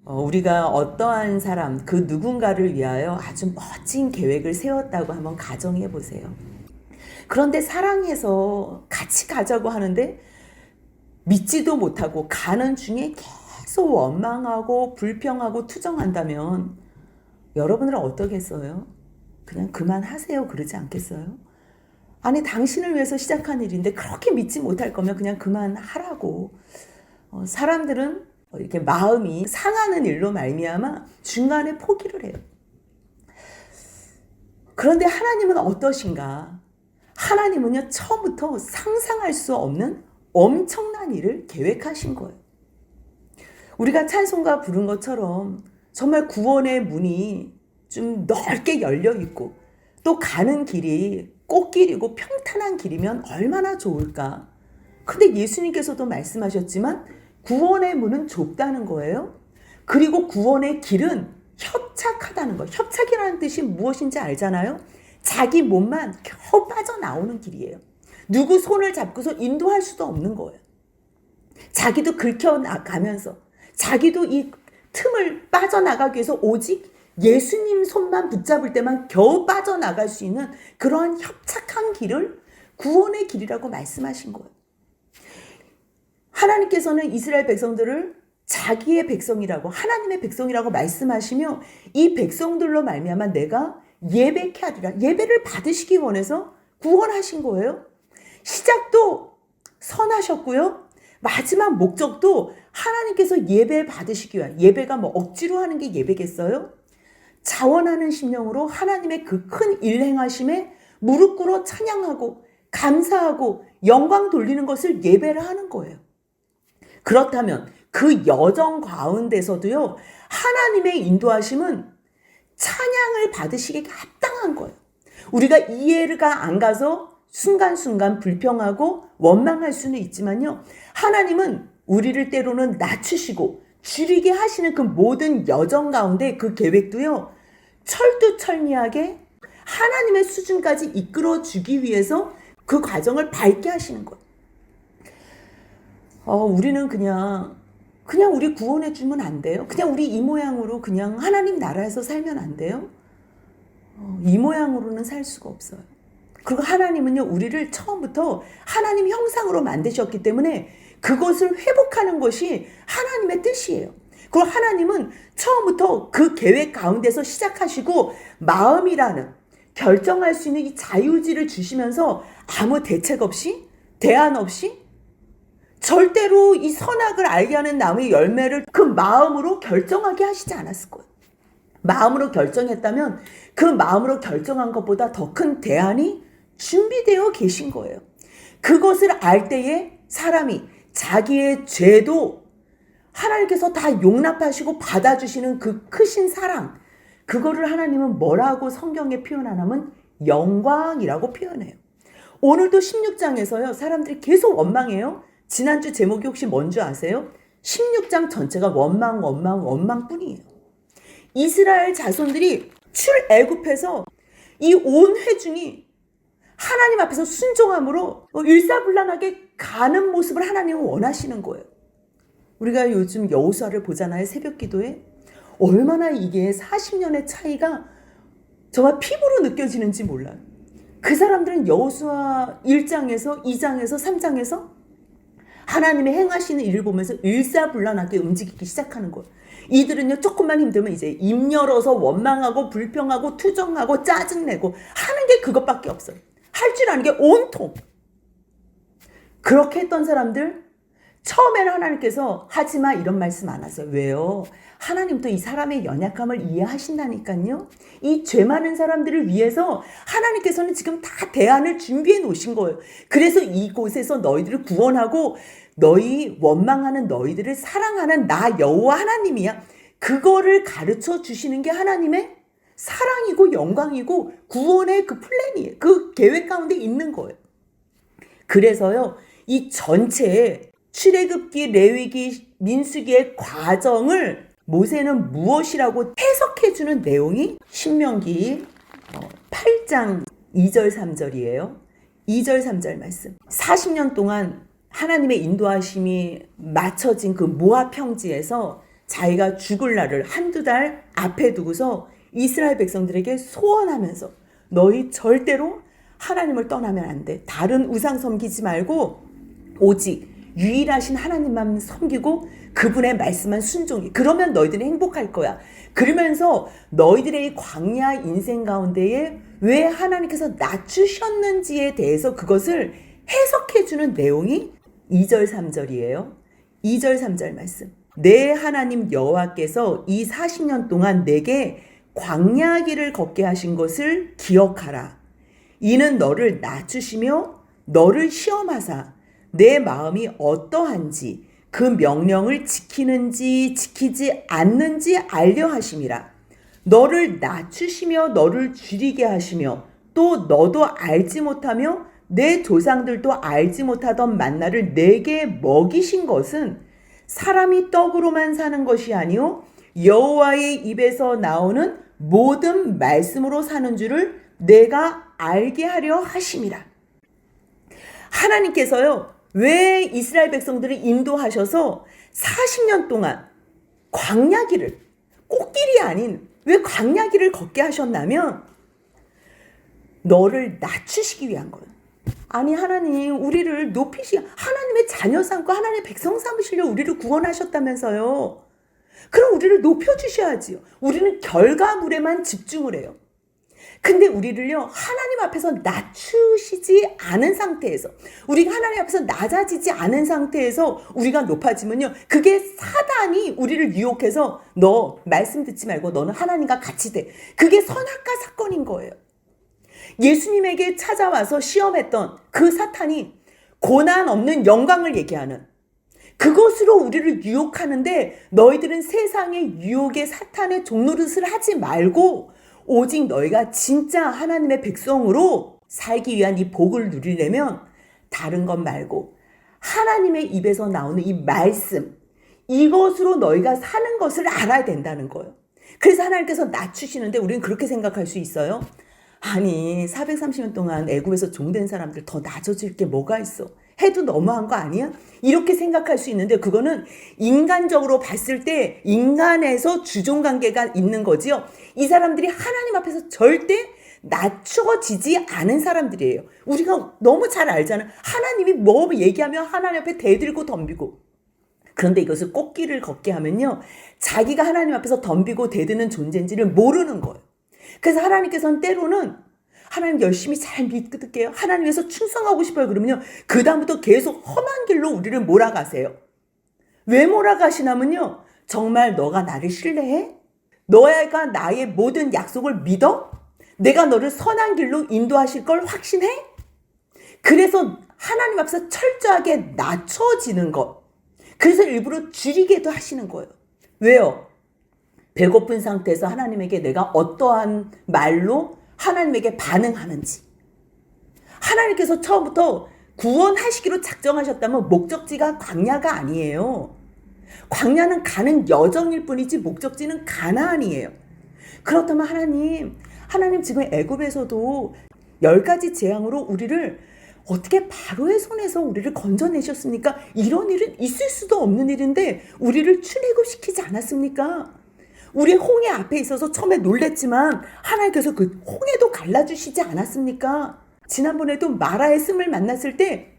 우리가 어떠한 사람, 그 누군가를 위하여 아주 멋진 계획을 세웠다고 한번 가정해 보세요. 그런데 사랑해서 같이 가자고 하는데 믿지도 못하고 가는 중에 계속 원망하고 불평하고 투정한다면 여러분들은 어떠겠어요? 그냥 그만하세요 그러지 않겠어요? 아니 당신을 위해서 시작한 일인데 그렇게 믿지 못할 거면 그냥 그만하라고. 사람들은 이렇게 마음이 상하는 일로 말미암아 중간에 포기를 해요. 그런데 하나님은 어떠신가? 하나님은요 처음부터 상상할 수 없는 엄청난 일을 계획하신 거예요. 우리가 찬송가 부른 것처럼 정말 구원의 문이 좀 넓게 열려 있고 또 가는 길이 꽃길이고 평탄한 길이면 얼마나 좋을까. 근데 예수님께서도 말씀하셨지만 구원의 문은 좁다는 거예요. 그리고 구원의 길은 협착하다는 거예요. 협착이라는 뜻이 무엇인지 알잖아요. 자기 몸만 겨우 빠져나오는 길이에요. 누구 손을 잡고서 인도할 수도 없는 거예요. 자기도 긁혀나가면서 자기도 이 틈을 빠져나가기 위해서 오직 예수님 손만 붙잡을 때만 겨우 빠져나갈 수 있는 그러한 협착한 길을 구원의 길이라고 말씀하신 거예요. 하나님께서는 이스라엘 백성들을 자기의 백성이라고 하나님의 백성이라고 말씀하시며 이 백성들로 말미암아 내가 예배케 하리라. 예배를 받으시기 원해서 구원하신 거예요. 시작도 선하셨고요. 마지막 목적도 하나님께서 예배 받으시기 위한, 예배가 뭐 억지로 하는 게 예배겠어요? 자원하는 심령으로 하나님의 그 큰 일 행하심에 무릎 꿇어 찬양하고 감사하고 영광 돌리는 것을 예배를 하는 거예요. 그렇다면 그 여정 가운데서도요, 하나님의 인도하심은 찬양을 받으시기에 합당한 거예요. 우리가 이해가 안 가서 순간순간 불평하고 원망할 수는 있지만요, 하나님은 우리를 때로는 낮추시고 줄이게 하시는 그 모든 여정 가운데 그 계획도요, 철두철미하게 하나님의 수준까지 이끌어주기 위해서 그 과정을 밟게 하시는 거예요. 우리는 그냥 우리 구원해 주면 안 돼요? 그냥 우리 이 모양으로 그냥 하나님 나라에서 살면 안 돼요? 이 모양으로는 살 수가 없어요. 그리고 하나님은요, 우리를 처음부터 하나님 형상으로 만드셨기 때문에 그것을 회복하는 것이 하나님의 뜻이에요. 그리고 하나님은 처음부터 그 계획 가운데서 시작하시고 마음이라는 결정할 수 있는 이 자유지를 주시면서 아무 대책 없이, 대안 없이 절대로 이 선악을 알게 하는 나무의 열매를 그 마음으로 결정하게 하시지 않았을 거예요. 마음으로 결정했다면 그 마음으로 결정한 것보다 더 큰 대안이 준비되어 계신 거예요. 그것을 알 때에 사람이 자기의 죄도 하나님께서 다 용납하시고 받아주시는 그 크신 사랑, 그거를 하나님은 뭐라고 성경에 표현하냐면 영광이라고 표현해요. 오늘도 16장에서요, 사람들이 계속 원망해요. 지난주 제목이 혹시 뭔지 아세요? 16장 전체가 원망뿐이에요. 이스라엘 자손들이 출애굽해서 이 온 회중이 하나님 앞에서 순종함으로 일사불란하게 가는 모습을 하나님은 원하시는 거예요. 우리가 요즘 여호수아를 보잖아요. 새벽 기도에. 얼마나 이게 40년의 차이가 정말 피부로 느껴지는지 몰라요. 그 사람들은 여호수아 1장에서 2장에서 3장에서 하나님의 행하시는 일을 보면서 일사불란하게 움직이기 시작하는 거예요. 이들은요, 조금만 힘들면 이제 입 열어서 원망하고 불평하고 투정하고 짜증내고 하는 게 그것밖에 없어요. 할 줄 아는 게 온통. 그렇게 했던 사람들, 처음에는 하나님께서 하지마 이런 말씀 안 하세요. 왜요? 하나님도 이 사람의 연약함을 이해하신다니까요. 이 죄 많은 사람들을 위해서 하나님께서는 지금 다 대안을 준비해 놓으신 거예요. 그래서 이곳에서 너희들을 구원하고 너희 원망하는 너희들을 사랑하는 나 여호와 하나님이야. 그거를 가르쳐 주시는 게 하나님의 사랑이고 영광이고 구원의 그 플랜이에요. 그 계획 가운데 있는 거예요. 그래서요, 이 전체에 출애굽기, 레위기, 민수기의 과정을 모세는 무엇이라고 해석해주는 내용이 신명기 8장 2절 3절이에요. 2절 3절 말씀. 40년 동안 하나님의 인도하심이 맞춰진 그 모압 평지에서 자기가 죽을 날을 한두 달 앞에 두고서 이스라엘 백성들에게 소원하면서 너희 절대로 하나님을 떠나면 안 돼. 다른 우상 섬기지 말고 오직 유일하신 하나님만 섬기고 그분의 말씀만 순종해. 그러면 너희들이 행복할 거야. 그러면서 너희들의 이 광야 인생 가운데에 왜 하나님께서 낮추셨는지에 대해서 그것을 해석해주는 내용이 2절 3절이에요. 2절 3절 말씀. 내 하나님 여호와께서 이 40년 동안 내게 광야 길을 걷게 하신 것을 기억하라. 이는 너를 낮추시며 너를 시험하사 내 마음이 어떠한지 그 명령을 지키는지 지키지 않는지 알려 하심이라. 너를 낮추시며 너를 줄이게 하시며 또 너도 알지 못하며 내 조상들도 알지 못하던 만나를 내게 먹이신 것은 사람이 떡으로만 사는 것이 아니요 여호와의 입에서 나오는 모든 말씀으로 사는 줄을 내가 알게 하려 하심이라. 하나님께서요, 왜 이스라엘 백성들을 인도하셔서 40년 동안 광야길을, 꽃길이 아닌 왜 광야길을 걷게 하셨냐면 너를 낮추시기 위한 거예요. 아니 하나님 우리를 하나님의 자녀 삼고 하나님의 백성 삼으시려 우리를 구원하셨다면서요. 그럼 우리를 높여주셔야지요. 우리는 결과물에만 집중을 해요. 근데 우리를요 하나님 앞에서 낮추시지 않은 상태에서, 우리가 하나님 앞에서 낮아지지 않은 상태에서 우리가 높아지면요 그게 사단이 우리를 유혹해서 너 말씀 듣지 말고 너는 하나님과 같이 돼. 그게 선악과 사건인 거예요. 예수님에게 찾아와서 시험했던 그 사탄이 고난 없는 영광을 얘기하는 그것으로 우리를 유혹하는데, 너희들은 세상의 유혹의 사탄의 종노릇을 하지 말고 오직 너희가 진짜 하나님의 백성으로 살기 위한 이 복을 누리려면 다른 것 말고 하나님의 입에서 나오는 이 말씀, 이것으로 너희가 사는 것을 알아야 된다는 거예요. 그래서 하나님께서 낮추시는데 우리는 그렇게 생각할 수 있어요. 아니 430년 동안 애굽에서 종된 사람들 더 낮아질 게 뭐가 있어? 해도 너무한 거 아니야? 이렇게 생각할 수 있는데 그거는 인간적으로 봤을 때 인간에서 주종관계가 있는 거지요. 이 사람들이 하나님 앞에서 절대 낮춰지지 않은 사람들이에요. 우리가 너무 잘 알잖아. 하나님이 뭐 얘기하면 하나님 앞에 대들고 덤비고. 그런데 이것을 꽃길을 걷게 하면요 자기가 하나님 앞에서 덤비고 대드는 존재인지를 모르는 거예요. 그래서 하나님께서는 때로는 하나님 열심히 잘 믿을게요, 하나님 위해서 충성하고 싶어요 그러면요 그 다음부터 계속 험한 길로 우리를 몰아가세요. 왜 몰아가시냐면요 정말 너가 나를 신뢰해? 너가 나의 모든 약속을 믿어? 내가 너를 선한 길로 인도하실 걸 확신해? 그래서 하나님 앞에서 철저하게 낮춰지는 것, 그래서 일부러 줄이게도 하시는 거예요. 왜요? 배고픈 상태에서 하나님에게 내가 어떠한 말로 하나님에게 반응하는지. 하나님께서 처음부터 구원하시기로 작정하셨다면 목적지가 광야가 아니에요. 광야는 가는 여정일 뿐이지 목적지는 가나안이에요. 그렇다면 하나님 지금 애굽에서도 10가지 재앙으로 우리를 어떻게 바로의 손에서 우리를 건져내셨습니까? 이런 일은 있을 수도 없는 일인데 우리를 출애굽시키지 않았습니까? 우리 홍해 앞에 있어서 처음에 놀랬지만 하나님께서 그 홍해도 갈라주시지 않았습니까? 지난번에도 마라의 씀을 만났을 때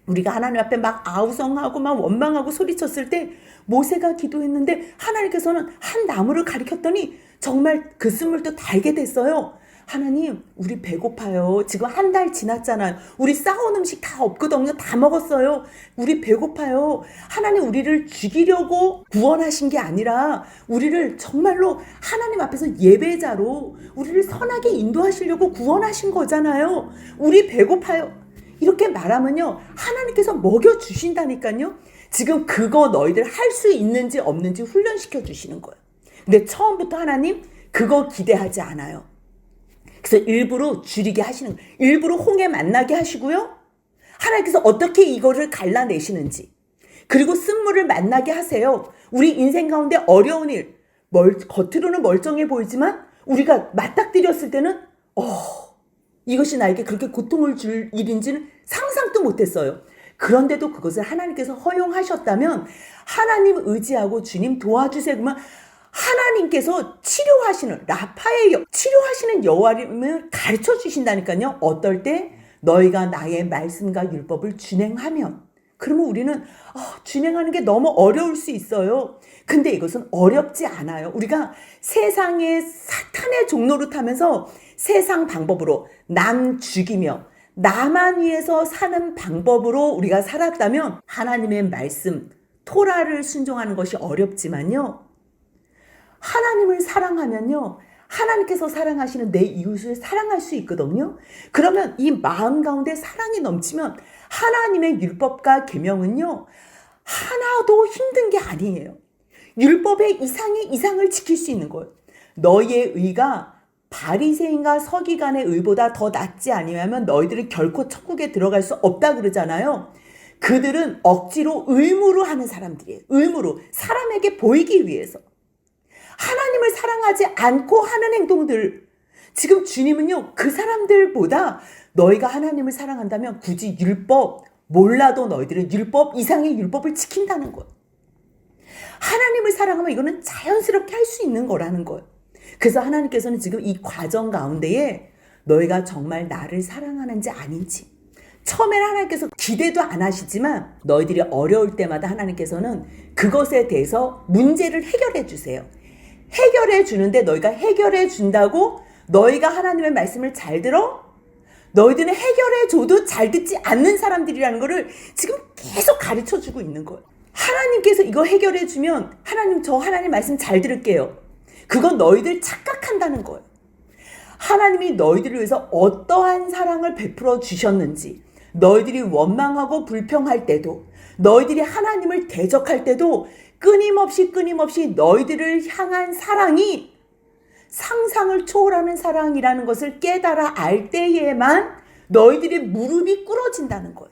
우리가 하나님 앞에 막 아우성하고 막 원망하고 소리쳤을 때 모세가 기도했는데 하나님께서는 한 나무를 가리켰더니 정말 그 씀물도 달게 됐어요. 하나님 우리 배고파요. 지금 한 달 지났잖아요. 우리 싸온 음식 다 없거든요. 다 먹었어요. 우리 배고파요. 하나님 우리를 죽이려고 구원하신 게 아니라 우리를 정말로 하나님 앞에서 예배자로 우리를 선하게 인도하시려고 구원하신 거잖아요. 우리 배고파요. 이렇게 말하면요 하나님께서 먹여주신다니까요. 지금 그거 너희들 할 수 있는지 없는지 훈련시켜 주시는 거예요. 근데 처음부터 하나님 그거 기대하지 않아요. 그래서 일부러 줄이게 하시는 거예요. 일부러 홍해 만나게 하시고요. 하나님께서 어떻게 이거를 갈라내시는지, 그리고 쓴물을 만나게 하세요. 우리 인생 가운데 어려운 일, 겉으로는 멀쩡해 보이지만 우리가 맞닥뜨렸을 때는 이것이 나에게 그렇게 고통을 줄 일인지는 상상도 못했어요. 그런데도 그것을 하나님께서 허용하셨다면 하나님 의지하고 주님 도와주세요. 그러면 하나님께서 치료하시는 라파의 치료하시는 여호와님을 가르쳐 주신다니까요. 어떨 때 너희가 나의 말씀과 율법을 준행하면, 그러면 우리는 준행하는 게 너무 어려울 수 있어요. 근데 이것은 어렵지 않아요. 우리가 세상의 사탄의 종로를 타면서 세상 방법으로 남 죽이며 나만 위해서 사는 방법으로 우리가 살았다면 하나님의 말씀 토라를 순종하는 것이 어렵지만요, 하나님을 사랑하면요, 하나님께서 사랑하시는 내 이웃을 사랑할 수 있거든요. 그러면 이 마음 가운데 사랑이 넘치면 하나님의 율법과 계명은요, 하나도 힘든 게 아니에요. 율법의 이상을 지킬 수 있는 거예요. 너희의 의가 바리새인과 서기관의 의보다 더 낫지 아니하면 너희들은 결코 천국에 들어갈 수 없다 그러잖아요. 그들은 억지로 의무로 하는 사람들이에요. 의무로 사람에게 보이기 위해서. 하나님을 사랑하지 않고 하는 행동들, 지금 주님은요, 그 사람들보다 너희가 하나님을 사랑한다면 굳이 율법 몰라도 너희들은 율법 이상의 율법을 지킨다는 거예요. 하나님을 사랑하면 이거는 자연스럽게 할 수 있는 거라는 거예요. 그래서 하나님께서는 지금 이 과정 가운데에 너희가 정말 나를 사랑하는지 아닌지, 처음에는 하나님께서 기대도 안 하시지만 너희들이 어려울 때마다 하나님께서는 그것에 대해서 문제를 해결해 주세요. 해결해 주는데 너희가 해결해 준다고 너희가 하나님의 말씀을 잘 들어? 너희들은 해결해 줘도 잘 듣지 않는 사람들이라는 거를 지금 계속 가르쳐 주고 있는 거예요. 하나님께서 이거 해결해 주면 하나님, 저 하나님 말씀 잘 들을게요. 그건 너희들 착각한다는 거예요. 하나님이 너희들을 위해서 어떠한 사랑을 베풀어 주셨는지, 너희들이 원망하고 불평할 때도, 너희들이 하나님을 대적할 때도 끊임없이 너희들을 향한 사랑이 상상을 초월하는 사랑이라는 것을 깨달아 알 때에만 너희들의 무릎이 꿇어진다는 거예요.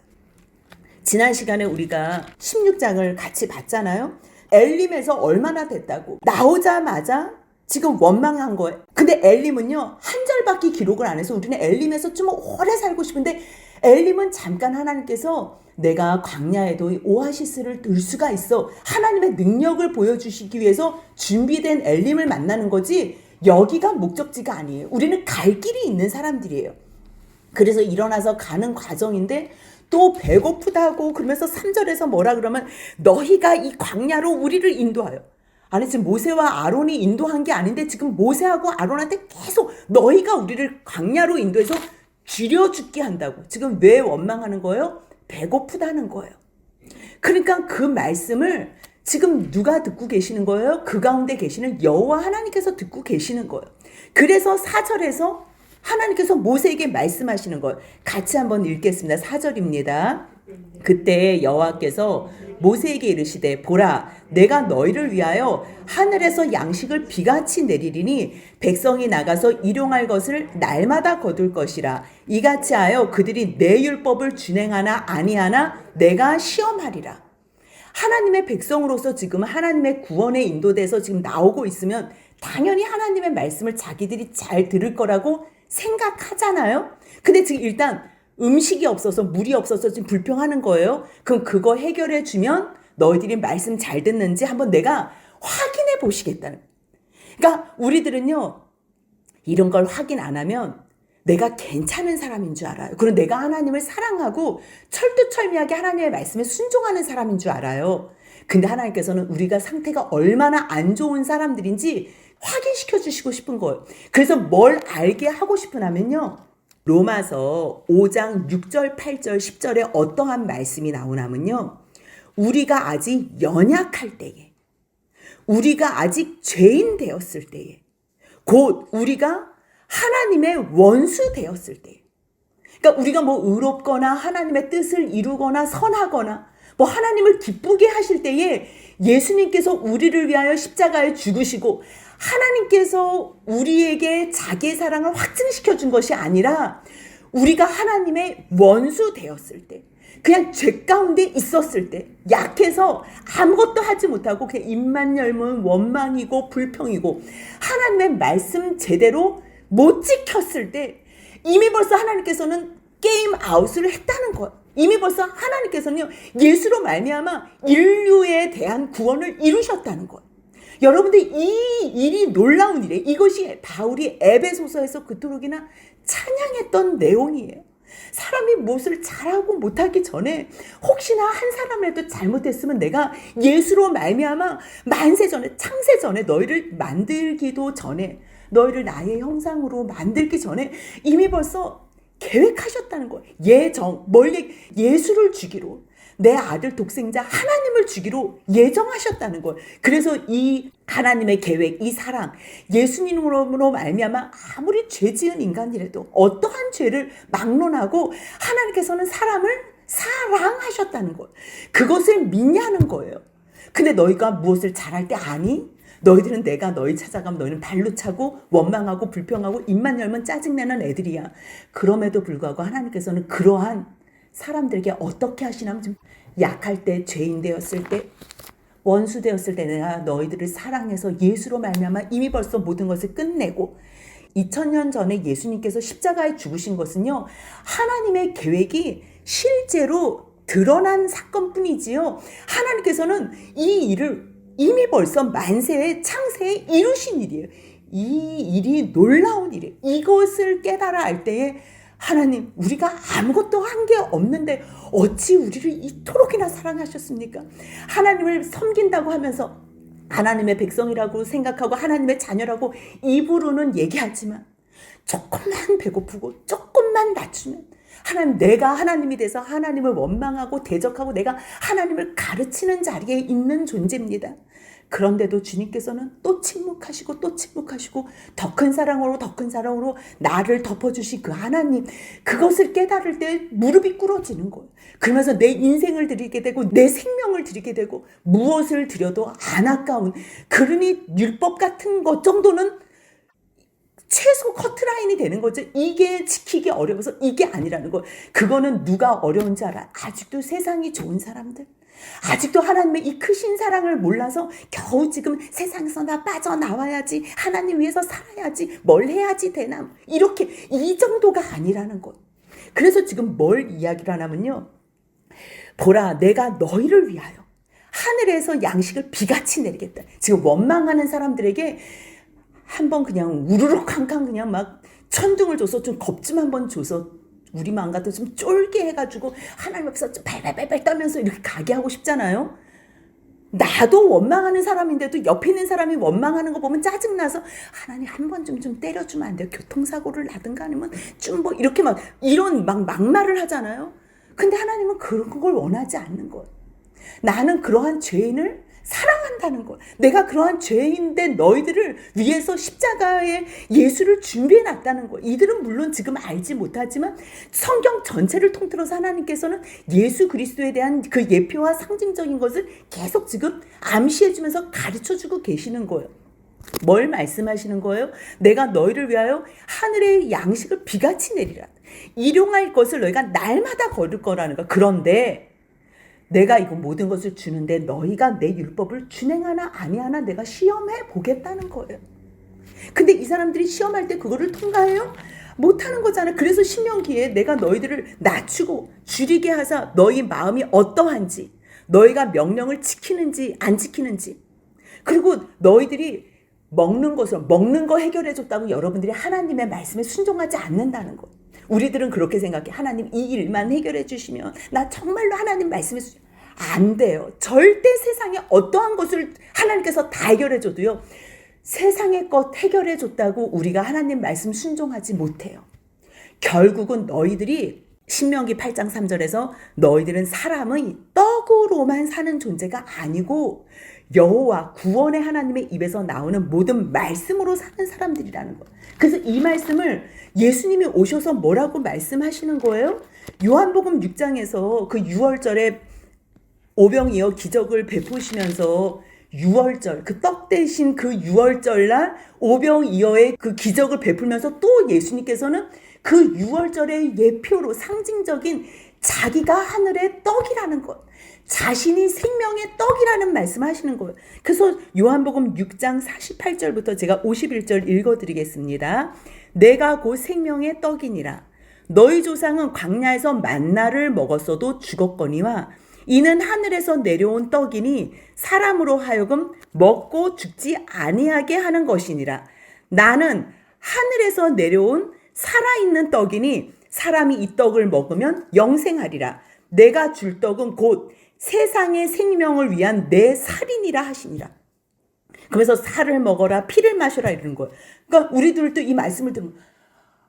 지난 시간에 우리가 16장을 같이 봤잖아요. 엘림에서 얼마나 됐다고 나오자마자 지금 원망한 거예요. 근데 엘림은요, 한 절밖에 기록을 안 해서 우리는 엘림에서 좀 오래 살고 싶은데, 엘림은 잠깐 하나님께서 내가 광야에도 오아시스를 들 수가 있어, 하나님의 능력을 보여주시기 위해서 준비된 엘림을 만나는 거지, 여기가 목적지가 아니에요. 우리는 갈 길이 있는 사람들이에요. 그래서 일어나서 가는 과정인데 또 배고프다고 그러면서 3절에서 뭐라 그러면 너희가 이 광야로 우리를 인도하여. 아니, 지금 모세와 아론이 인도한 게 아닌데 지금 모세하고 아론한테 계속 너희가 우리를 광야로 인도해서 죽여 죽게 한다고. 지금 왜 원망하는 거예요? 배고프다는 거예요. 그러니까 그 말씀을 지금 누가 듣고 계시는 거예요? 그 가운데 계시는 여호와 하나님께서 듣고 계시는 거예요. 그래서 4절에서 하나님께서 모세에게 말씀하시는 거예요. 같이 한번 읽겠습니다. 4절입니다. 그때 여호와께서 모세에게 이르시되 보라, 내가 너희를 위하여 하늘에서 양식을 비같이 내리리니 백성이 나가서 일용할 것을 날마다 거둘 것이라. 이같이 하여 그들이 내 율법을 준행하나 아니하나 내가 시험하리라. 하나님의 백성으로서 지금 하나님의 구원에 인도돼서 지금 나오고 있으면 당연히 하나님의 말씀을 자기들이 잘 들을 거라고 생각하잖아요. 근데 지금 일단 음식이 없어서 물이 없어서 지금 불평하는 거예요. 그럼 그거 해결해 주면 너희들이 말씀 잘 듣는지 한번 내가 확인해 보시겠다는. 그러니까 우리들은요, 이런 걸 확인 안 하면 내가 괜찮은 사람인 줄 알아요. 그리고 내가 하나님을 사랑하고 철두철미하게 하나님의 말씀에 순종하는 사람인 줄 알아요. 근데 하나님께서는 우리가 상태가 얼마나 안 좋은 사람들인지 확인시켜 주시고 싶은 거예요. 그래서 뭘 알게 하고 싶으냐면요, 로마서 5장 6절, 8절, 10절에 어떠한 말씀이 나오냐면요, 우리가 아직 연약할 때에, 우리가 아직 죄인 되었을 때에, 곧 우리가 하나님의 원수 되었을 때, 그러니까 우리가 뭐 의롭거나 하나님의 뜻을 이루거나 선하거나 뭐 하나님을 기쁘게 하실 때에 예수님께서 우리를 위하여 십자가에 죽으시고 하나님께서 우리에게 자기의 사랑을 확증시켜 준 것이 아니라 우리가 하나님의 원수 되었을 때, 그냥 죄 가운데 있었을 때, 약해서 아무것도 하지 못하고 그냥 입만 열면 원망이고 불평이고 하나님의 말씀 제대로 못 지켰을 때 이미 벌써 하나님께서는 게임 아웃을 했다는 거예요. 이미 벌써 하나님께서는요, 예수로 말미암아 인류에 대한 구원을 이루셨다는 거예요. 여러분들, 이 일이 놀라운 일이에요. 이것이 바울이 에베소서에서 그토록이나 찬양했던 내용이에요. 사람이 무엇을 잘하고 못하기 전에 혹시나 한 사람이라도 잘못했으면 내가 예수로 말미암아 만세 전에, 창세 전에, 너희를 만들기도 전에, 너희를 나의 형상으로 만들기 전에 이미 벌써 계획하셨다는 거예요. 예수를 주기로, 내 아들 독생자 하나님을 주기로 예정하셨다는 거예요. 그래서 이 하나님의 계획, 이 사랑, 예수님으로 말미암아 아무리 죄 지은 인간이라도 어떠한 죄를 막론하고 하나님께서는 사람을 사랑하셨다는 거예요. 그것을 믿냐는 거예요. 근데 너희가 무엇을 잘할 때 아니? 너희들은 내가 너희 찾아가면 너희는 발로 차고 원망하고 불평하고 입만 열면 짜증내는 애들이야. 그럼에도 불구하고 하나님께서는 그러한 사람들에게 어떻게 하시냐면, 좀 약할 때, 죄인 되었을 때, 원수 되었을 때 내가 너희들을 사랑해서 예수로 말미암아 이미 벌써 모든 것을 끝내고, 2000년 전에 예수님께서 십자가에 죽으신 것은요, 하나님의 계획이 실제로 드러난 사건뿐이지요, 하나님께서는 이 일을 이미 벌써 만세의 창세에 이루신 일이에요. 이 일이 놀라운 일이에요. 이것을 깨달아 알 때에 하나님, 우리가 아무것도 한 게 없는데 어찌 우리를 이토록이나 사랑하셨습니까? 하나님을 섬긴다고 하면서 하나님의 백성이라고 생각하고 하나님의 자녀라고 입으로는 얘기하지만 조금만 배고프고 조금만 낮추면 하나님, 내가 하나님이 돼서 하나님을 원망하고 대적하고 내가 하나님을 가르치는 자리에 있는 존재입니다. 그런데도 주님께서는 또 침묵하시고 또 침묵하시고 더 큰 사랑으로 더 큰 사랑으로 나를 덮어주신 그 하나님, 그것을 깨달을 때 무릎이 꿇어지는 거예요. 그러면서 내 인생을 드리게 되고 내 생명을 드리게 되고 무엇을 드려도 안 아까운, 그러니 율법 같은 것 정도는 최소 커트라인이 되는 거죠. 이게 지키기 어려워서 이게 아니라는 거. 그거는 누가 어려운지 알아? 아직도 세상이 좋은 사람들, 아직도 하나님의 이 크신 사랑을 몰라서 겨우 지금 세상에서 나 빠져나와야지, 하나님 위해서 살아야지, 뭘 해야지 되나, 이렇게 이 정도가 아니라는 것. 그래서 지금 뭘 이야기를 하냐면요, 보라, 내가 너희를 위하여 하늘에서 양식을 비같이 내리겠다. 지금 원망하는 사람들에게 한번 그냥 우르르 캉캉 그냥 막 천둥을 줘서 좀 겁 좀 한번 줘서 우리 마음 같아 좀 쫄게 해가지고 하나님 앞에서 좀 발발발발 떨면서 이렇게 가게 하고 싶잖아요. 나도 원망하는 사람인데도 옆에 있는 사람이 원망하는 거 보면 짜증나서 하나님 한 번 좀 때려주면 안 돼요? 교통사고를 나든가 아니면 좀 뭐 이렇게 막 이런 막 막말을 하잖아요. 근데 하나님은 그런 걸 원하지 않는 거예요. 나는 그러한 죄인을 사랑한다는 것. 내가 그러한 죄인된 너희들을 위해서 십자가에 예수를 준비해 놨다는 것. 이들은 물론 지금 알지 못하지만 성경 전체를 통틀어서 하나님께서는 예수 그리스도에 대한 그 예표와 상징적인 것을 계속 지금 암시해 주면서 가르쳐 주고 계시는 거예요. 뭘 말씀하시는 거예요? 내가 너희를 위하여 하늘의 양식을 비같이 내리라. 일용할 것을 너희가 날마다 거둘 거라는 거. 그런데 내가 이거 모든 것을 주는데 너희가 내 율법을 준행하나 아니하나 내가 시험해 보겠다는 거예요. 근데 이 사람들이 시험할 때 그거를 통과해요? 못하는 거잖아요. 그래서 신명기에 내가 너희들을 낮추고 줄이게 하사 너희 마음이 어떠한지, 너희가 명령을 지키는지 안 지키는지, 그리고 너희들이 먹는 거 해결해 줬다고 여러분들이 하나님의 말씀에 순종하지 않는다는 거. 우리들은 그렇게 생각해. 하나님 이 일만 해결해 주시면 나 정말로 하나님 말씀에 안 돼요. 절대 세상에 어떠한 것을 하나님께서 다 해결해 줘도요, 세상의 것 해결해 줬다고 우리가 하나님 말씀 순종하지 못해요. 결국은 너희들이 신명기 8장 3절에서 너희들은 사람의 떡으로만 사는 존재가 아니고 여호와 구원의 하나님의 입에서 나오는 모든 말씀으로 사는 사람들이라는 거예요. 그래서 이 말씀을 예수님이 오셔서 뭐라고 말씀하시는 거예요? 요한복음 6장에서 그 6월절에 오병이어 기적을 베푸시면서 6월절, 그 떡 대신 그 6월절날 오병이어의 그 기적을 베풀면서 또 예수님께서는 그 6월절의 예표로 상징적인 자기가 하늘의 떡이라는 것, 자신이 생명의 떡이라는 말씀하시는 거예요. 그래서 요한복음 6장 48절부터 제가 51절 읽어드리겠습니다. 내가 곧 생명의 떡이니라. 너희 조상은 광야에서 만나를 먹었어도 죽었거니와 이는 하늘에서 내려온 떡이니 사람으로 하여금 먹고 죽지 아니하게 하는 것이니라. 나는 하늘에서 내려온 살아있는 떡이니 사람이 이 떡을 먹으면 영생하리라. 내가 줄 떡은 곧 세상의 생명을 위한 내 살이니라 하시니라. 그래서 살을 먹어라 피를 마셔라 이러는 거예요. 그러니까 우리들도 이 말씀을 들으면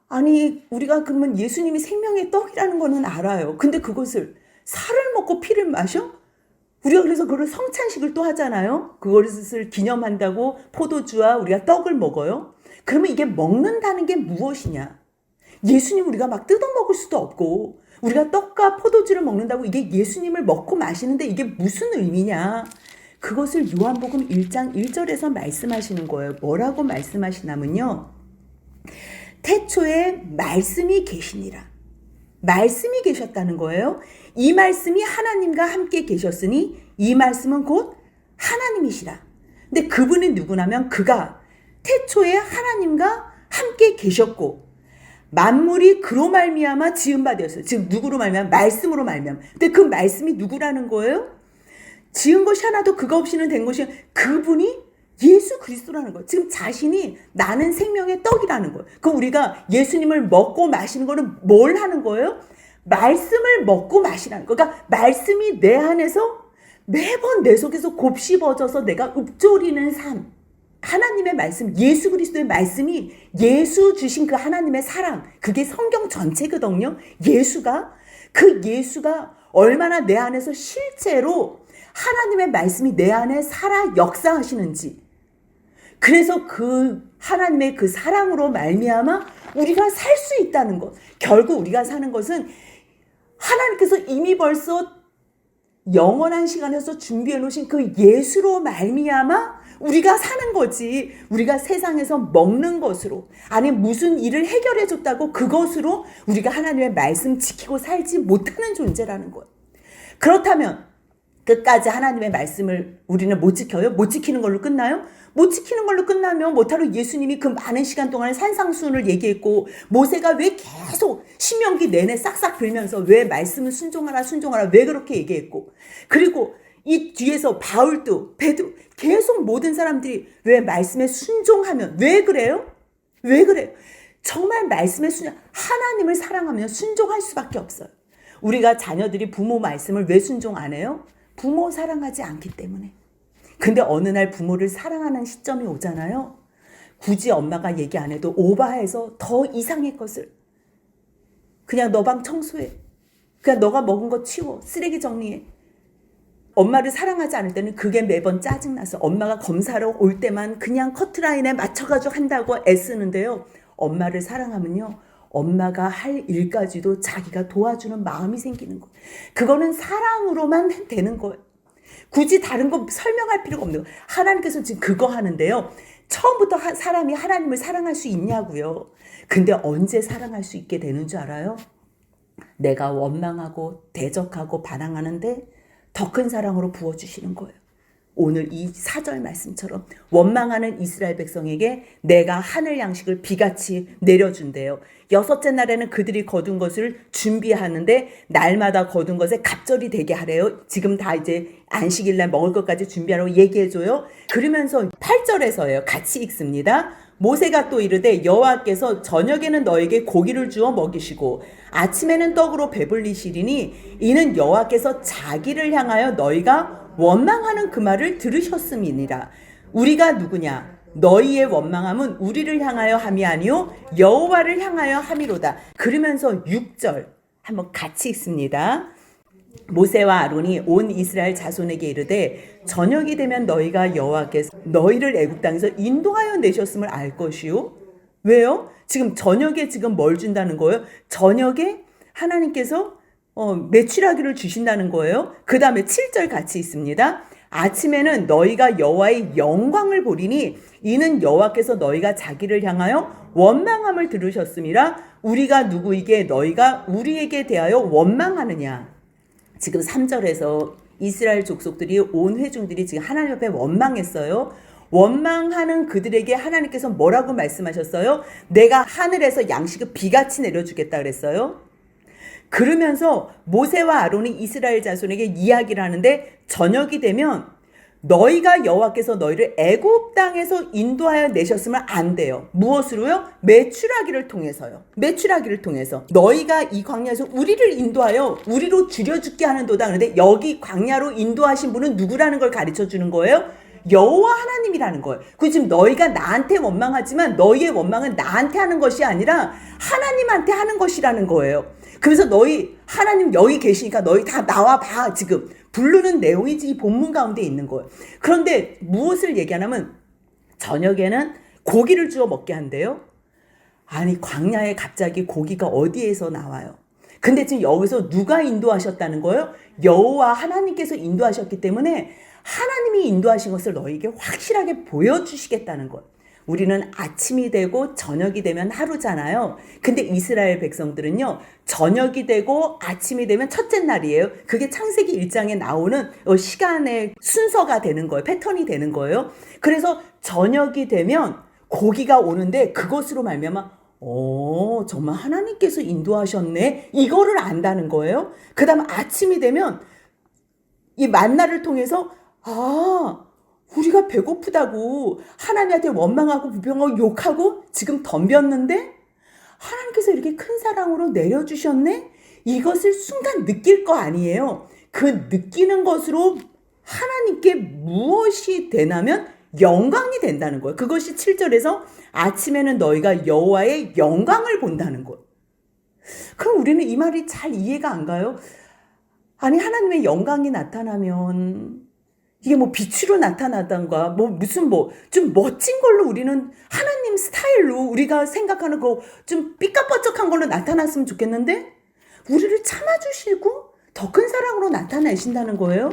아니 우리가 그러면 예수님이 생명의 떡이라는 거는 알아요. 근데 그것을 살을 먹고 피를 마셔? 우리가 그래서 그걸 성찬식을 또 하잖아요. 그것을 기념한다고 포도주와 우리가 떡을 먹어요. 그러면 이게 먹는다는 게 무엇이냐? 예수님 우리가 막 뜯어먹을 수도 없고 우리가 떡과 포도주를 먹는다고 이게 예수님을 먹고 마시는데 이게 무슨 의미냐? 그것을 요한복음 1장 1절에서 말씀하시는 거예요. 뭐라고 말씀하시냐면요. 태초에 말씀이 계시니라. 말씀이 계셨다는 거예요. 이 말씀이 하나님과 함께 계셨으니 이 말씀은 곧 하나님이시라. 근데 그분이 누구냐면 그가 태초에 하나님과 함께 계셨고 만물이 그로 말미암아 지은 바 되었어요. 즉 누구로 말미암아? 말씀으로 말미암아. 근데 그 말씀이 누구라는 거예요? 지은 것이 하나도 그가 없이는 된 것이 그분이 예수 그리스도라는 거예요. 지금 자신이 나는 생명의 떡이라는 거예요. 그럼 우리가 예수님을 먹고 마시는 거는 뭘 하는 거예요? 말씀을 먹고 마시라는 거예요. 그러니까 말씀이 내 안에서 매번 내 속에서 곱씹어져서 내가 읊조리는 삶. 하나님의 말씀, 예수 그리스도의 말씀이 예수 주신 그 하나님의 사랑, 그게 성경 전체거든요. 예수가 얼마나 내 안에서 실제로 하나님의 말씀이 내 안에 살아 역사하시는지. 그래서 그 하나님의 그 사랑으로 말미암아 우리가 살 수 있다는 것. 결국 우리가 사는 것은 하나님께서 이미 벌써 영원한 시간에서 준비해 놓으신 그 예수로 말미암아 우리가 사는 거지. 우리가 세상에서 먹는 것으로 아니 무슨 일을 해결해 줬다고 그것으로 우리가 하나님의 말씀 지키고 살지 못하는 존재라는 거예요. 그렇다면 끝까지 하나님의 말씀을 우리는 못 지켜요? 못 지키는 걸로 끝나요? 못 지키는 걸로 끝나면 못하러 예수님이 그 많은 시간 동안 산상수훈을 얘기했고 모세가 왜 계속 신명기 내내 싹싹 빌면서 왜 말씀을 순종하라 왜 그렇게 얘기했고 그리고 이 뒤에서 바울도 베드로 계속 모든 사람들이 왜 말씀에 순종하면 왜 그래요? 왜 그래요? 정말 말씀에 하나님을 사랑하면 순종할 수밖에 없어요. 우리가 자녀들이 부모 말씀을 왜 순종 안 해요? 부모 사랑하지 않기 때문에. 근데 어느 날 부모를 사랑하는 시점이 오잖아요. 굳이 엄마가 얘기 안 해도 오바해서 더 이상의 것을 그냥 너 방 청소해. 그냥 너가 먹은 거 치워. 쓰레기 정리해. 엄마를 사랑하지 않을 때는 그게 매번 짜증나서 엄마가 검사하러 올 때만 그냥 커트라인에 맞춰가지고 한다고 애쓰는데요. 엄마를 사랑하면요. 엄마가 할 일까지도 자기가 도와주는 마음이 생기는 거예요. 그거는 사랑으로만 되는 거예요. 굳이 다른 거 설명할 필요가 없는 거예요. 하나님께서 지금 그거 하는데요. 처음부터 사람이 하나님을 사랑할 수 있냐고요. 근데 언제 사랑할 수 있게 되는 줄 알아요? 내가 원망하고 대적하고 반항하는데 더 큰 사랑으로 부어주시는 거예요. 오늘 이 4절 말씀처럼 원망하는 이스라엘 백성에게 내가 하늘 양식을 비같이 내려준대요. 6째 날에는 그들이 거둔 것을 준비하는데 날마다 거둔 것에 갑절이 되게 하래요. 지금 다 이제 안식일 날 먹을 것까지 준비하라고 얘기해줘요. 그러면서 8절에서요. 같이 읽습니다. 모세가 또 이르되 여호와께서 저녁에는 너에게 고기를 주어 먹이시고 아침에는 떡으로 배불리시리니 이는 여호와께서 자기를 향하여 너희가 원망하는 그 말을 들으셨음이니라. 우리가 누구냐? 너희의 원망함은 우리를 향하여 함이 아니요 여호와를 향하여 함이로다. 그러면서 6절 한번 같이 읽습니다. 모세와 아론이 온 이스라엘 자손에게 이르되 저녁이 되면 너희가 여호와께서 너희를 애굽 땅에서 인도하여 내셨음을 알 것이요. 왜요? 지금 저녁에 지금 뭘 준다는 거예요? 저녁에 하나님께서 메추라기를 주신다는 거예요. 그 다음에 7절 같이 있습니다. 아침에는 너희가 여호와의 영광을 보리니 이는 여호와께서 너희가 자기를 향하여 원망함을 들으셨음이라. 우리가 누구에게 너희가 우리에게 대하여 원망하느냐. 지금 3절에서 이스라엘 족속들이 온 회중들이 지금 하나님 앞에 원망했어요. 원망하는 그들에게 하나님께서 뭐라고 말씀하셨어요? 내가 하늘에서 양식을 비같이 내려주겠다 그랬어요. 그러면서 모세와 아론이 이스라엘 자손에게 이야기를 하는데 저녁이 되면 너희가 여호와께서 너희를 애굽 땅에서 인도하여 내셨으면 안 돼요. 무엇으로요? 메추라기를 통해서요. 메추라기를 통해서 너희가 이 광야에서 우리를 인도하여 우리로 줄여 죽게 하는도다. 그런데 여기 광야로 인도하신 분은 누구라는 걸 가르쳐 주는 거예요? 여호와 하나님이라는 거예요. 그 지금 너희가 나한테 원망하지만 너희의 원망은 나한테 하는 것이 아니라 하나님한테 하는 것이라는 거예요. 그래서 너희 하나님 여기 계시니까 너희 다 나와 봐. 지금 부르는 내용이 이 본문 가운데 있는 거예요. 그런데 무엇을 얘기하냐면 저녁에는 고기를 주워 먹게 한대요. 아니 광야에 갑자기 고기가 어디에서 나와요? 근데 지금 여기서 누가 인도하셨다는 거예요? 여호와 하나님께서 인도하셨기 때문에 하나님이 인도하신 것을 너희에게 확실하게 보여주시겠다는 것. 우리는 아침이 되고 저녁이 되면 하루잖아요. 근데 이스라엘 백성들은요. 저녁이 되고 아침이 되면 첫째 날이에요. 그게 창세기 1장에 나오는 시간의 순서가 되는 거예요. 패턴이 되는 거예요. 그래서 저녁이 되면 고기가 오는데 그것으로 말미암아 정말 하나님께서 인도하셨네. 이거를 안다는 거예요. 그 다음 아침이 되면 이 만나를 통해서 우리가 배고프다고 하나님한테 원망하고 부평하고 욕하고 지금 덤볐는데 하나님께서 이렇게 큰 사랑으로 내려주셨네? 이것을 순간 느낄 거 아니에요. 그 느끼는 것으로 하나님께 무엇이 되냐면 영광이 된다는 거예요. 그것이 7절에서 아침에는 너희가 여호와의 영광을 본다는 거예요. 그럼 우리는 이 말이 잘 이해가 안 가요? 아니 하나님의 영광이 나타나면 이게 뭐 빛으로 나타나던가 좀 멋진 걸로 우리는 하나님 스타일로 우리가 생각하는 거 좀 삐까뻔쩍한 걸로 나타났으면 좋겠는데 우리를 참아주시고 더 큰 사랑으로 나타내신다는 거예요.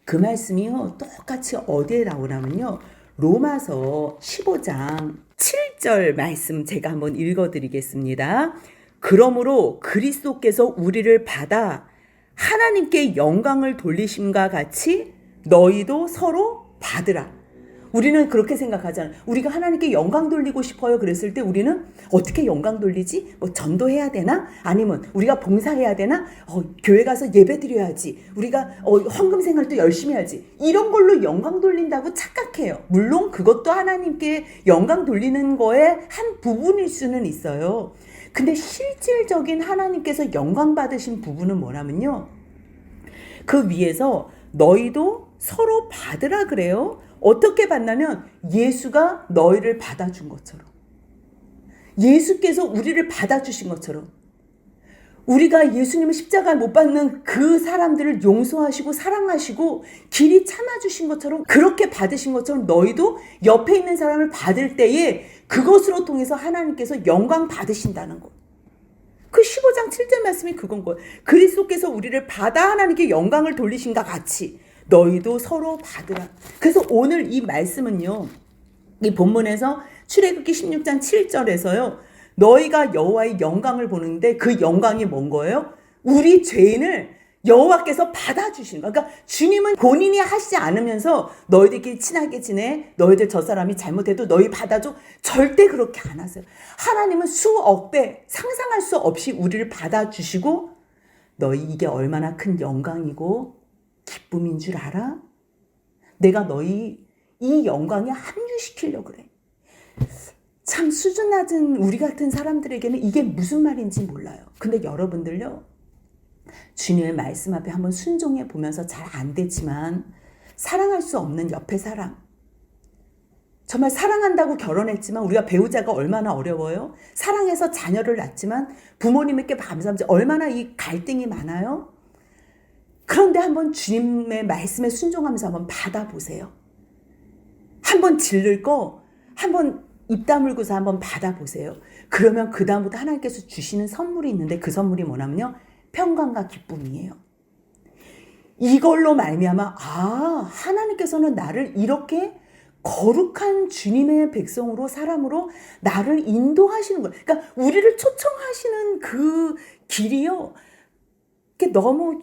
그 말씀이요 똑같이 어디에 나오냐면요 로마서 15장 7절 말씀 제가 한번 읽어드리겠습니다. 그러므로 그리스도께서 우리를 받아 하나님께 영광을 돌리심과 같이 너희도 서로 받으라. 우리는 그렇게 생각하잖아요. 우리가 하나님께 영광 돌리고 싶어요. 그랬을 때 우리는 어떻게 영광 돌리지? 전도해야 되나? 아니면 우리가 봉사해야 되나? 교회 가서 예배 드려야지. 우리가 헌금 생활도 열심히 해야지. 이런 걸로 영광 돌린다고 착각해요. 물론 그것도 하나님께 영광 돌리는 거의 한 부분일 수는 있어요. 근데 실질적인 하나님께서 영광 받으신 부분은 뭐냐면요. 그 위에서 너희도 서로 받으라 그래요. 어떻게 받냐면 예수가 너희를 받아준 것처럼. 예수께서 우리를 받아주신 것처럼. 우리가 예수님의 십자가에 못 박는 그 사람들을 용서하시고 사랑하시고 길이 참아주신 것처럼 그렇게 받으신 것처럼 너희도 옆에 있는 사람을 받을 때에 그것으로 통해서 하나님께서 영광 받으신다는 것. 그 15장 7절 말씀이 그건 거예요. 그리스도께서 우리를 받아 하나님께 영광을 돌리신가 같이 너희도 서로 받으라. 그래서 오늘 이 말씀은요. 이 본문에서 출애굽기 16장 7절에서요. 너희가 여호와의 영광을 보는데 그 영광이 뭔 거예요? 우리 죄인을 여호와께서 받아주시는 거예요. 그러니까 주님은 본인이 하시지 않으면서 너희들끼리 친하게 지내. 너희들 저 사람이 잘못해도 너희 받아줘. 절대 그렇게 안 하세요. 하나님은 수억 배 상상할 수 없이 우리를 받아주시고 너희 이게 얼마나 큰 영광이고 기쁨인 줄 알아? 내가 너희 이 영광에 합류시키려고 그래. 참 수준 낮은 우리 같은 사람들에게는 이게 무슨 말인지 몰라요. 근데 여러분들요. 주님의 말씀 앞에 한번 순종해 보면서 잘 안 되지만 사랑할 수 없는 옆에 사람. 정말 사랑한다고 결혼했지만 우리가 배우자가 얼마나 어려워요. 사랑해서 자녀를 낳지만 부모님께 감사하면서 얼마나 이 갈등이 많아요. 그런데 한번 주님의 말씀에 순종하면서 한번 받아보세요. 한번 질를 거 한번 입 다물고서 한번 받아보세요. 그러면 그 다음부터 하나님께서 주시는 선물이 있는데 그 선물이 뭐냐면요. 평강과 기쁨이에요. 이걸로 말미암아 하나님께서는 나를 이렇게 거룩한 주님의 백성으로 사람으로 나를 인도하시는 거예요. 그러니까 우리를 초청하시는 그 길이요. 이게 너무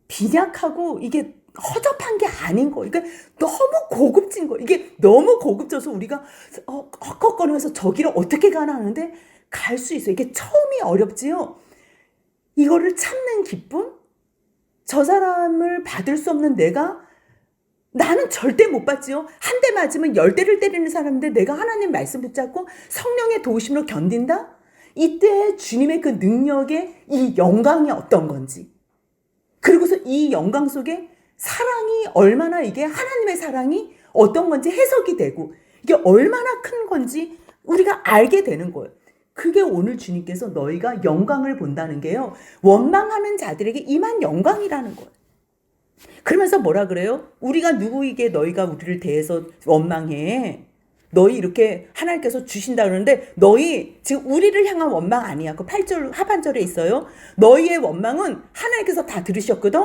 빈약하고 이게 허접한 게 아닌 거. 그러니까 너무 고급진 거. 이게 너무 고급져서 우리가 헉헉거리면서 저기를 어떻게 가나 하는데 갈 수 있어요. 이게 처음이 어렵지요. 이거를 참는 기쁨? 저 사람을 받을 수 없는 나는 절대 못 받지요. 한 대 맞으면 10대를 때리는 사람인데 내가 하나님 말씀 붙잡고 성령의 도우심으로 견딘다? 이때 주님의 그 능력의 이 영광이 어떤 건지, 그리고서 이 영광 속에 사랑이 얼마나, 이게 하나님의 사랑이 어떤 건지 해석이 되고 이게 얼마나 큰 건지 우리가 알게 되는 거예요. 그게 오늘 주님께서 너희가 영광을 본다는 게요, 원망하는 자들에게 임한 영광이라는 거예요. 그러면서 뭐라 그래요? 우리가 누구에게 너희가 우리를 대해서 원망해? 너희 이렇게 하나님께서 주신다 그러는데 너희 지금 우리를 향한 원망 아니야. 그 8절 하반절에 있어요. 너희의 원망은 하나님께서 다 들으셨거든.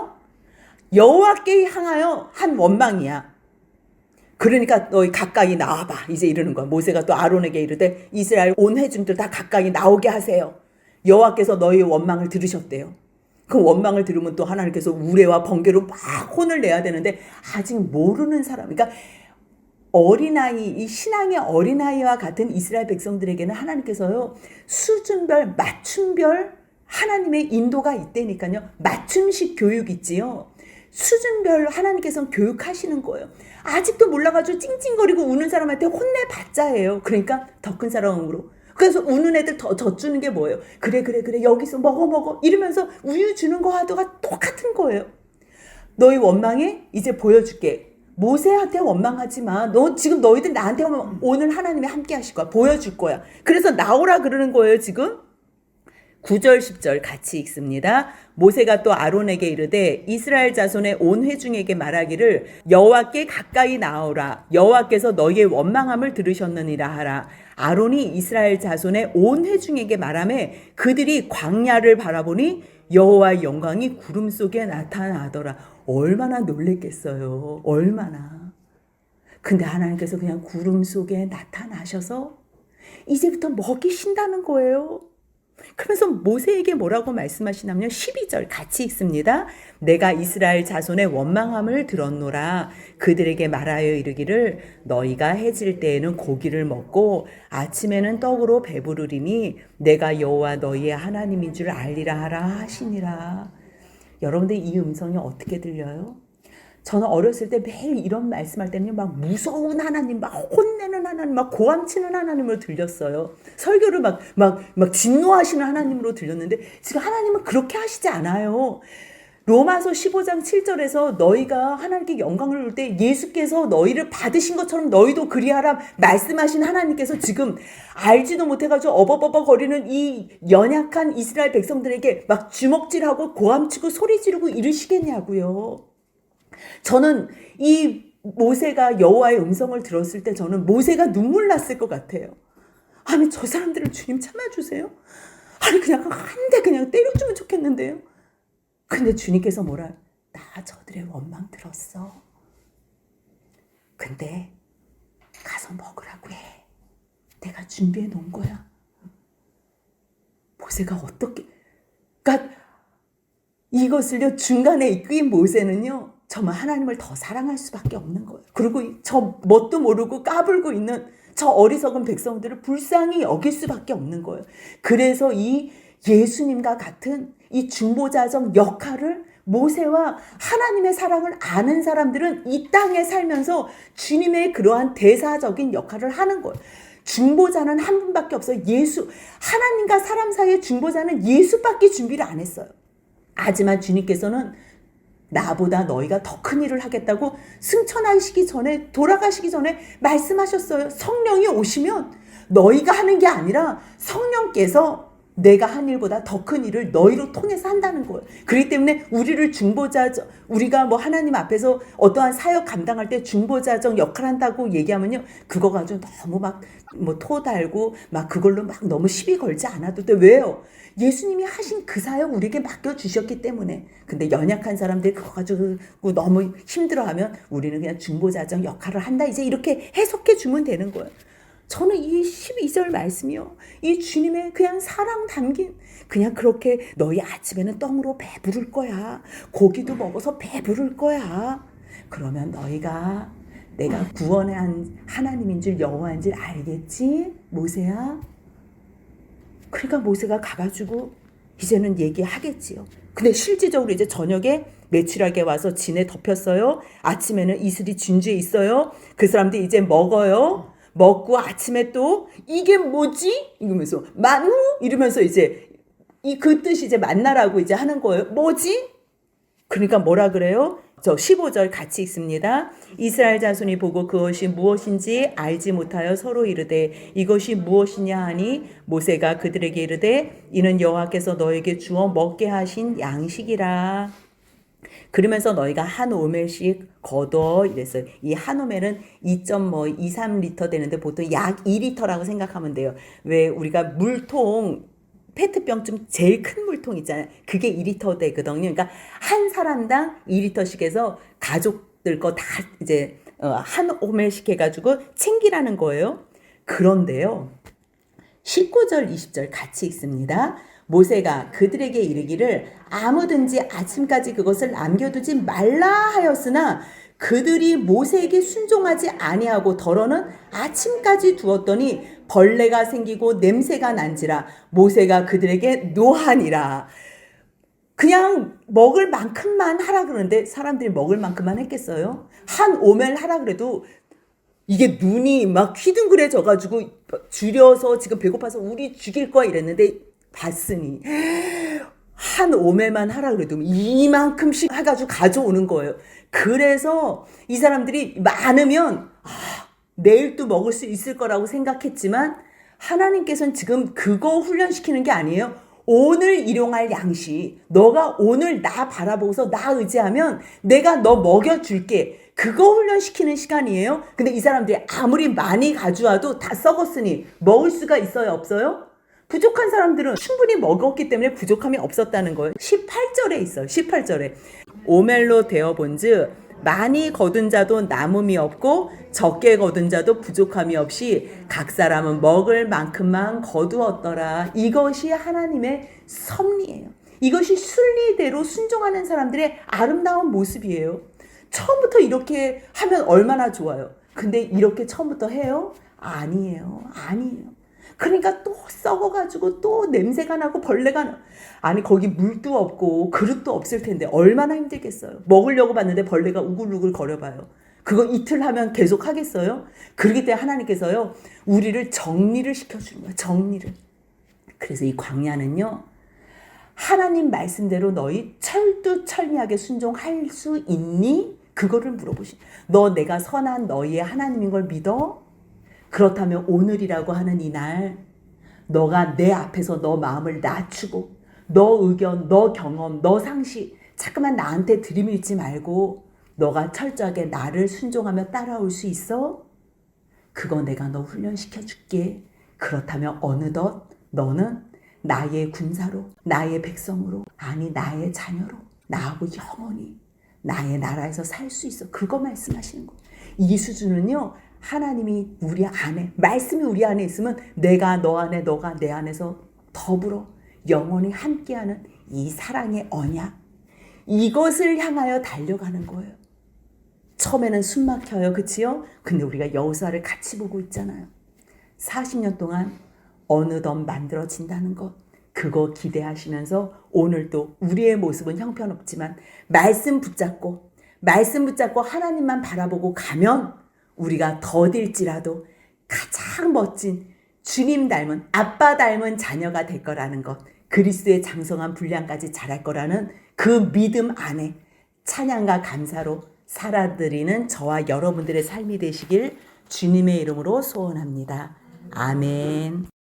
여호와께 향하여 한 원망이야. 그러니까 너희 가까이 나와봐. 이제 이러는 거야. 모세가 또 아론에게 이르되 이스라엘 온 회중들 다 가까이 나오게 하세요. 여호와께서 너희의 원망을 들으셨대요. 그 원망을 들으면 또 하나님께서 우레와 번개로 막 혼을 내야 되는데 아직 모르는 사람, 그러니까 어린아이, 이 신앙의 어린아이와 같은 이스라엘 백성들에게는 하나님께서요, 수준별, 맞춤별 하나님의 인도가 있다니까요. 맞춤식 교육 있지요. 수준별 하나님께서는 교육하시는 거예요. 아직도 몰라가지고 찡찡거리고 우는 사람한테 혼내봤자예요. 그러니까 더 큰 사랑으로. 그래서 우는 애들 더 젖주는 게 뭐예요? 그래 여기서 먹어 이러면서 우유 주는 거와도가 똑같은 거예요. 너희 원망에 이제 보여줄게. 모세한테 원망하지 마. 너 지금 너희들 나한테 오늘 하나님이 함께 하실 거야. 보여줄 거야. 그래서 나오라 그러는 거예요 지금. 9절 10절 같이 읽습니다. 모세가 또 아론에게 이르되 이스라엘 자손의 온 회중에게 말하기를 여호와께 가까이 나오라. 여호와께서 너희의 원망함을 들으셨느니라 하라. 아론이 이스라엘 자손의 온 회중에게 말하매 그들이 광야를 바라보니 여호와의 영광이 구름 속에 나타나더라. 얼마나 놀랬겠어요. 얼마나. 근데 하나님께서 그냥 구름 속에 나타나셔서 이제부터 먹이신다는 거예요. 그러면서 모세에게 뭐라고 말씀하시냐면 12절 같이 읽습니다. 내가 이스라엘 자손의 원망함을 들었노라. 그들에게 말하여 이르기를 너희가 해질 때에는 고기를 먹고 아침에는 떡으로 배부르리니 내가 여호와 너희의 하나님인 줄 알리라 하라 하시니라. 여러분들 이 음성이 어떻게 들려요? 저는 어렸을 때 매일 이런 말씀할 때는 막 무서운 하나님, 막 혼내는 하나님, 막 고함치는 하나님으로 들렸어요. 설교를 막 진노하시는 하나님으로 들렸는데 지금 하나님은 그렇게 하시지 않아요. 로마서 15장 7절에서 너희가 하나님께 영광을 돌 때 예수께서 너희를 받으신 것처럼 너희도 그리하라 말씀하신 하나님께서 지금 알지도 못해가지고 어버버버 거리는 이 연약한 이스라엘 백성들에게 막 주먹질하고 고함치고 소리 지르고 이러시겠냐고요. 저는 이 모세가 여호와의 음성을 들었을 때 저는 모세가 눈물 났을 것 같아요. 아니 저 사람들을 주님 참아주세요. 아니 그냥 한 대 그냥 때려주면 좋겠는데요. 근데 주님께서 뭐라, 나 저들의 원망 들었어. 근데 가서 먹으라고 해. 내가 준비해 놓은 거야. 모세가 어떻게, 그러니까 이것을요 중간에 이끌린 모세는요 정말 하나님을 더 사랑할 수밖에 없는 거예요. 그리고 저 뭣도 모르고 까불고 있는 저 어리석은 백성들을 불쌍히 여길 수밖에 없는 거예요. 그래서 이 예수님과 같은 이 중보자적 역할을 모세와 하나님의 사랑을 아는 사람들은 이 땅에 살면서 주님의 그러한 대사적인 역할을 하는 거예요. 중보자는 한 분밖에 없어요. 예수. 하나님과 사람 사이의 중보자는 예수밖에 준비를 안 했어요. 하지만 주님께서는 나보다 너희가 더 큰 일을 하겠다고 승천하시기 전에, 돌아가시기 전에 말씀하셨어요. 성령이 오시면 너희가 하는 게 아니라 성령께서 내가 한 일보다 더 큰 일을 너희로 통해서 한다는 거예요. 그렇기 때문에 우리를 중보자적, 우리가 뭐 하나님 앞에서 어떠한 사역 감당할 때 중보자적 역할을 한다고 얘기하면요, 그거 가지고 너무 막 뭐 토 달고 막 그걸로 막 너무 시비 걸지 않아도 돼. 왜요? 예수님이 하신 그 사역 우리에게 맡겨주셨기 때문에. 근데 연약한 사람들이 그거 가지고 너무 힘들어하면 우리는 그냥 중보자적 역할을 한다, 이제 이렇게 해석해 주면 되는 거예요. 저는 이 12절 말씀이요, 이 주님의 그냥 사랑 담긴, 그냥 그렇게 너희 아침에는 떡으로 배부를 거야, 고기도 먹어서 배부를 거야, 그러면 너희가 내가 구원한 하나님인 줄 여호와인 줄 알겠지 모세야? 그러니까 모세가 가가지고 이제는 얘기하겠지요. 근데 실질적으로 이제 저녁에 메추라기에 와서 진에 덮였어요. 아침에는 이슬이 진주에 있어요. 그 사람들이 이제 먹어요. 먹고 아침에 또 이게 뭐지? 이러면서 만우? 이러면서 이제 그 뜻이 이제 만나라고 이제 하는 거예요. 뭐지? 그러니까 뭐라 그래요? 저 15절 같이 읽습니다. 이스라엘 자손이 보고 그것이 무엇인지 알지 못하여 서로 이르되 이것이 무엇이냐 하니 모세가 그들에게 이르되 이는 여호와께서 너에게 주어 먹게 하신 양식이라. 그러면서 너희가 한 오멜씩 거둬 이랬어요. 이 한 오멜은 2.23리터 되는데 보통 약 2리터라고 생각하면 돼요. 왜 우리가 물통 페트병 좀 제일 큰 물통 있잖아요. 그게 2리터 되거든요. 그러니까 한 사람당 2리터씩 해서 가족들 거 다 이제 한 오멜씩 해가지고 챙기라는 거예요. 그런데요, 19절 20절 같이 읽습니다. 모세가 그들에게 이르기를 아무든지 아침까지 그것을 남겨두지 말라 하였으나 그들이 모세에게 순종하지 아니하고 덜어는 아침까지 두었더니 벌레가 생기고 냄새가 난지라 모세가 그들에게 노하니라. 그냥 먹을 만큼만 하라 그러는데 사람들이 먹을 만큼만 했겠어요? 한 오멜 하라 그래도 이게 눈이 막 휘둥그레져 가지고 줄여서 지금 배고파서 우리 죽일 거야 이랬는데 봤으니 한 오멜만 하라 그래도 이만큼씩 해가지고 가져오는 거예요. 그래서 이 사람들이 많으면 내일 또 먹을 수 있을 거라고 생각했지만 하나님께서는 지금 그거 훈련시키는 게 아니에요. 오늘 일용할 양식, 너가 오늘 나 바라보고서 나 의지하면 내가 너 먹여줄게. 그거 훈련시키는 시간이에요. 근데 이 사람들이 아무리 많이 가져와도 다 썩었으니 먹을 수가 있어요, 없어요? 부족한 사람들은 충분히 먹었기 때문에 부족함이 없었다는 거예요. 18절에 있어요. 18절에 오멜로 되어본즉 많이 거둔 자도 남음이 없고 적게 거둔 자도 부족함이 없이 각 사람은 먹을 만큼만 거두었더라. 이것이 하나님의 섭리예요. 이것이 순리대로 순종하는 사람들의 아름다운 모습이에요. 처음부터 이렇게 하면 얼마나 좋아요. 근데 이렇게 처음부터 해요? 아니에요. 아니에요. 그러니까 또 썩어가지고 또 냄새가 나고 벌레가 나. 아니 거기 물도 없고 그릇도 없을 텐데 얼마나 힘들겠어요. 먹으려고 봤는데 벌레가 우글우글 거려봐요. 그거 이틀 하면 계속 하겠어요? 그렇기 때문에 하나님께서요 우리를 정리를 시켜주는 거예요. 정리를. 그래서 이 광야는요 하나님 말씀대로 너희 철두철미하게 순종할 수 있니? 그거를 물어보신. 너 내가 선한 너희의 하나님인 걸 믿어? 그렇다면 오늘이라고 하는 이 날 너가 내 앞에서 너 마음을 낮추고 너 의견, 너 경험, 너 상식 자꾸만 나한테 들이밀지 말고 너가 철저하게 나를 순종하며 따라올 수 있어? 그거 내가 너 훈련시켜 줄게. 그렇다면 어느덧 너는 나의 군사로, 나의 백성으로, 아니 나의 자녀로 나하고 영원히 나의 나라에서 살 수 있어. 그거 말씀하시는 거예요. 이 수준은요 하나님이 우리 안에, 말씀이 우리 안에 있으면 내가 너 안에, 너가 내 안에서 더불어 영원히 함께하는 이 사랑의 언약, 이것을 향하여 달려가는 거예요. 처음에는 숨 막혀요. 그치요? 근데 우리가 여호수아를 같이 보고 있잖아요. 40년 동안 어느덧 만들어진다는 것, 그거 기대하시면서 오늘도 우리의 모습은 형편없지만 말씀 붙잡고 하나님만 바라보고 가면 우리가 더딜지라도 가장 멋진 주님 닮은 아빠 닮은 자녀가 될 거라는 것, 그리스도의 장성한 분량까지 자랄 거라는 그 믿음 안에 찬양과 감사로 살아드리는 저와 여러분들의 삶이 되시길 주님의 이름으로 소원합니다. 아멘.